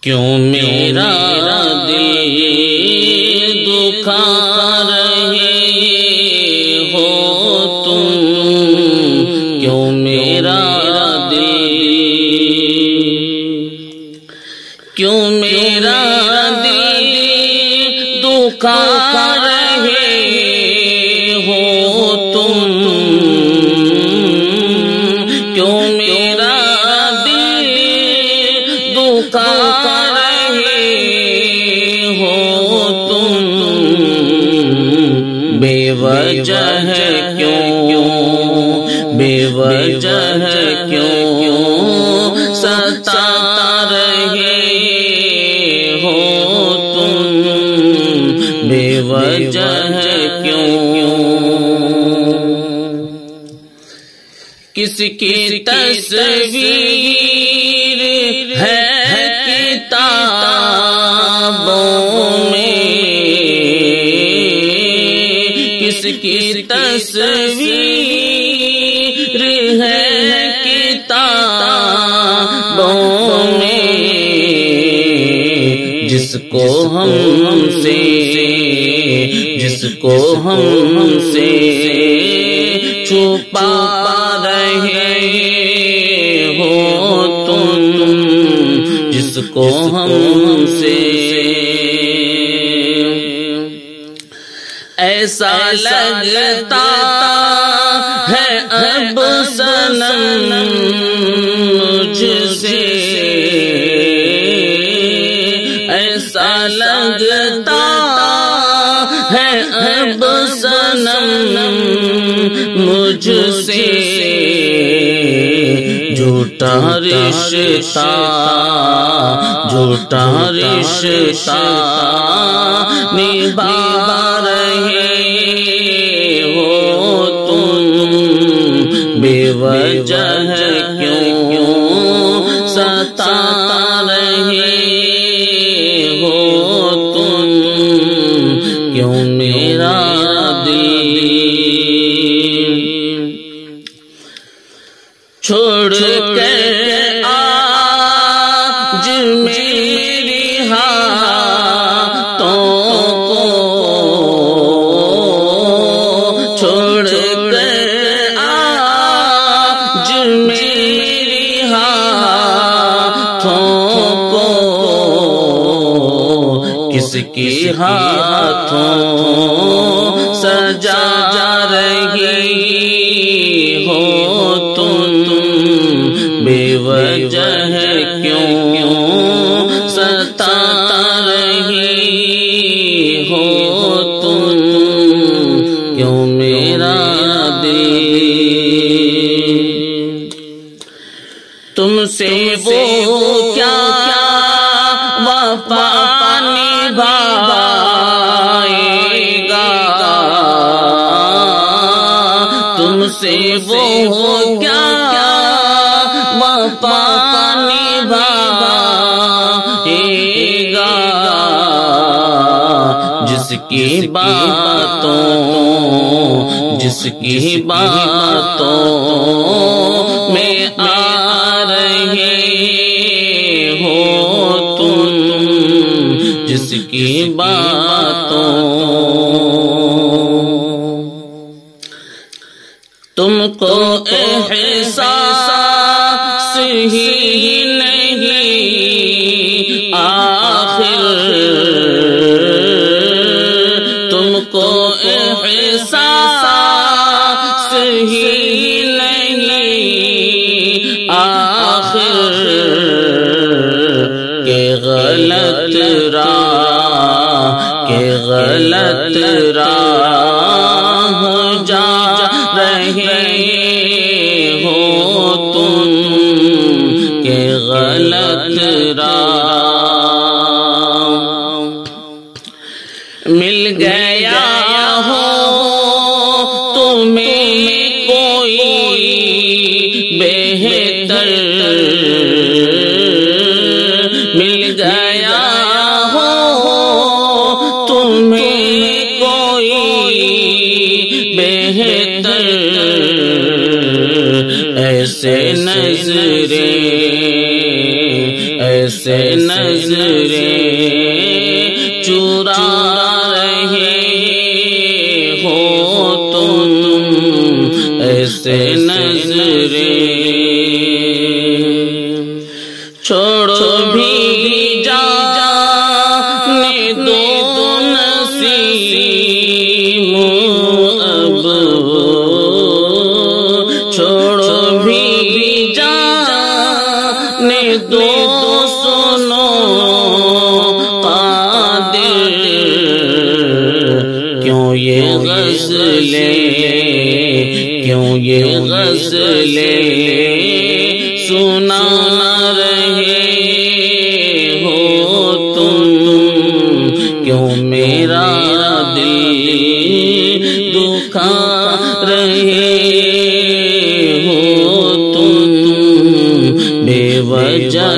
کیوں میرا دل دکھا رہے ہو تم، کیوں میرا دل، کیوں میرا دل دکھا رہے ہو تم، کیوں میرا دل دکھا رہے ہو تم، بے وجہ کیوں، بے وجہ کیوں ستا رہے ہو تم، بے وجہ کیوں، کس کی تصویر ہے کتابوں میں، کس کی تصویر ہے کتابوں میں، جس کو ہم سے، جس کو ہم سے چھپا رہے ہو تم، جس کو ہم سے ایسا لگتا ہے اب صنم مجھ سے، ایسا لگتا ہے اب صنم مجھ سے، جھوٹا رشتہ، جھوٹا رشتہ نبھا رہے ہو تم، بے وجہ کیوں ستا رہے ہو تم، کیوں میرا دل چھوڑ کے آج میری ہاتھوں کو، چھوڑ کے آج میری ہاتھوں کو، کس کی ہاتھوں سجا رہی ہو تم، بے وجہ کیوں ستا رہی ہو تم، کیوں میرا دل تم سے وہ کیا وفا نبھائے گا، تم سے وہ کیا وفا نبھائے گا، جس کی باتوں، جس کی باتوں میں آ رہے ہو تم، جس کی باتوں تم کو احساس ہی نہیں آخر، تم کو احساس ہی نہیں آخر، کہ غلط راہ، کہ غلط راہ جا رہے ہو تم، کہ غلط راہ مل گیا ہو تمہیں کوئی بہتر، مل گیا ہو تمہیں کوئی بہتر، ایسے نظریں، ایسے ایسے نظریں چرا رہے ہو تم، ایسے نظریں چھوڑو بھی جانے دو نسیم اب، چھوڑو بھی جانے دو سنو قادر، کیوں یہ غزلیں، کیوں یہ غزلیں سنا رہے ہو تم، کیوں میرا دل دکھا رہے ہو تم، بے وجہ